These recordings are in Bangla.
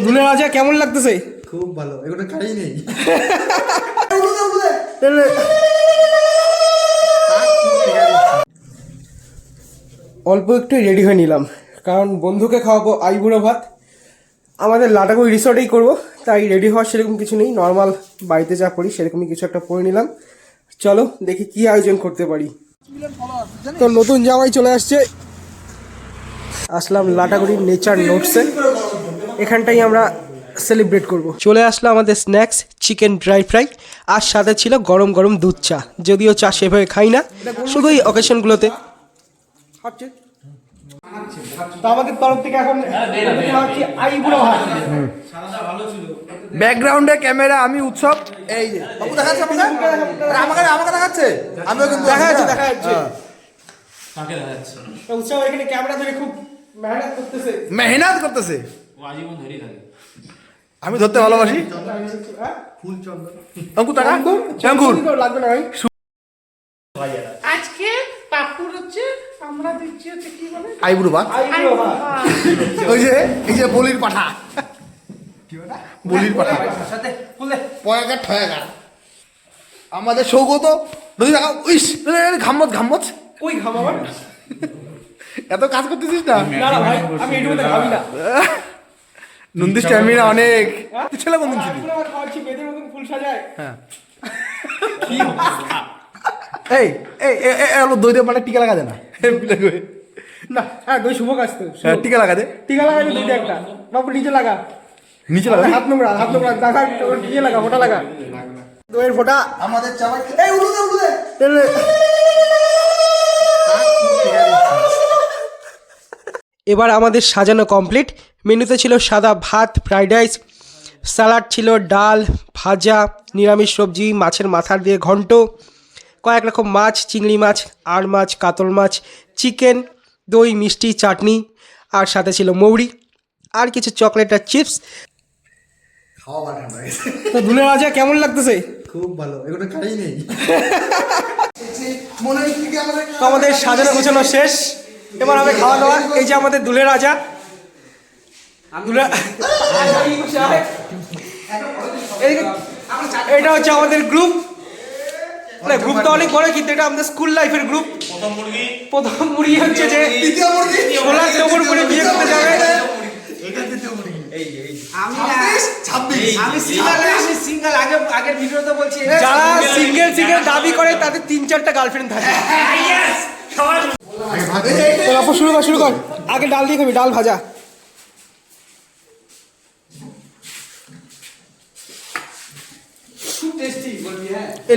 দুলে রাজা কেমন লাগতেছে? খুব ভালো, এগুলো খাই নেই। অল্প একটু রেডি হয়ে নিলাম, কারণ বন্ধুকে খাওয়াবো আইবুড়ো ভাত। আমাদের লাটাগুড়ি রিসর্টেই করব, তাই রেডি হওয়ার সেরকম কিছু নেই, নর্মাল বাড়িতে যা করি সেরকমই কিছু একটা পরে নিলাম। চলো দেখি কি আয়োজন করতে পারি। তো নতুন জামাই চলে আসছে, আসলাম লাটাগুড়ির নেচার নোটসে, এখানটাই আমরা সেলিব্রেট করব। চলে আসলো আমাদের স্ন্যাক্স চিকেন ড্রাই ফ্রাই, আর সাথে ছিল গরম গরম দুধ চা। যদিও চা সেভাবে খাই না, শুধু এই অকেশনগুলোতে। তো আমাদের তরফ থেকে এখন আইবুড়ো ভাত। ব্যাকগ্রাউন্ডে ক্যামেরা, আমি উৎসব। এই যে বাবু দেখাচ্ছে আমাকে দেখাচ্ছে, আমিও কিন্তু দেখা যাচ্ছে কাকে দেখা যাচ্ছে? উৎসব এখানে ক্যামেরা ধরে খুব মেহনত করতেছে। আমি ধরতে ভালোবাসি। অঙ্কুর টাকা অঙ্কুর লাগবে না ভাই। আজকে পাপুর হচ্ছে, আমরা দিচ্ছি হচ্ছে কি বলে আইবুড়ো ভাত। ওই যে এই যে বলির পাঠা, বলির পাঠা পয়াকার ঠয়াকার আমাদের সৌগত নদী দেখা। উইস ঘাম্মত ওই ঘামাবার এত কাজ করতেছিস না? না ভাই, আমি এটুকু ঘামি না। নন্দী স্ট্যামিনা অনেক। তুই ছেলে কোন দিন ছিলি? খাওয়াচ্ছি বেদের মতন ফুল সাজায়। হ্যাঁ এই দই দিয়ে মানে টিকা লাগা দে না। না হ্যাঁ, দই শুভ কাজ তো। টিকা লাগা দে, টিকা লাগা দে, দুইটা একটা। বাবু নিচে লাগা, নিচে লাগা, হাত নোংরা দেখা, নিচে লাগা, ফোঁটা লাগা, দইয়ের ফোঁটা। আমাদের চাবাই। এই উড়ুদে এবার আমাদের সাজানো কমপ্লিট। মেনুতে ছিল সাদা ভাত, ফ্রাইড রাইস, স্যালাড ছিল, ডাল, ভাজা, নিরামিষ সবজি, মাছের মাথার দিয়ে ঘন্ট, কয়েক রকম মাছ, চিংড়ি মাছ, আর মাছ, কাতল মাছ, চিকেন, দই, মিষ্টি, চাটনি, আর সাথে ছিল মৌরি, আর কিছু চকলেট আর চিপস। খাওয়া ঠান্ডা গেছে। তো দুলে রাজা কেমন লাগতেছে? খুব ভালো, এগুলো খাই নেই। তো আমাদের সাজানো গোছানো শেষ, এবার হবে খাওয়া দাওয়া। এই যে আমাদের দুলে রাজা, এটা হচ্ছে আমাদের গ্রুপ। গ্রুপটা অনেক বড়, কিন্তু এটা আমাদের স্কুল লাইফের গ্রুপ। প্রথম মুরগি হচ্ছে যে 16 নম্বর করে বিয়ে করতে যাবে। যারা সিঙ্গেল দাবি করে তাদের 3-4টা গার্লফ্রেন্ড থাকে। শুরু কর। আগে ডাল দিয়ে খাবি, ডাল ভাজা।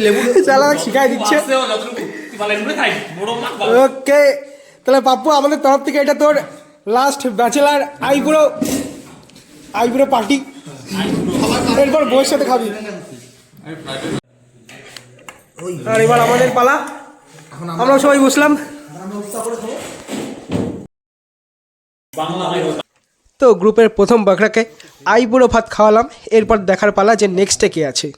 লেবু চালা শিখাই দিচ্ছে। ওকে, তাহলে পাপ্পু আমাদের তরফ থেকে এটা তোর লাস্ট ব্যাচেলার আইবুড়ো পার্টি। এরপর বউয়ের সাথে খাবি। আর এবার আমাদের পালা, আমরা সবাই বসলাম। তো গ্রুপের প্রথম বাকরাকে আইবুড়ো ভাত খাওয়ালাম। এরপর দেখার পালা যে নেক্সটে কে আছে।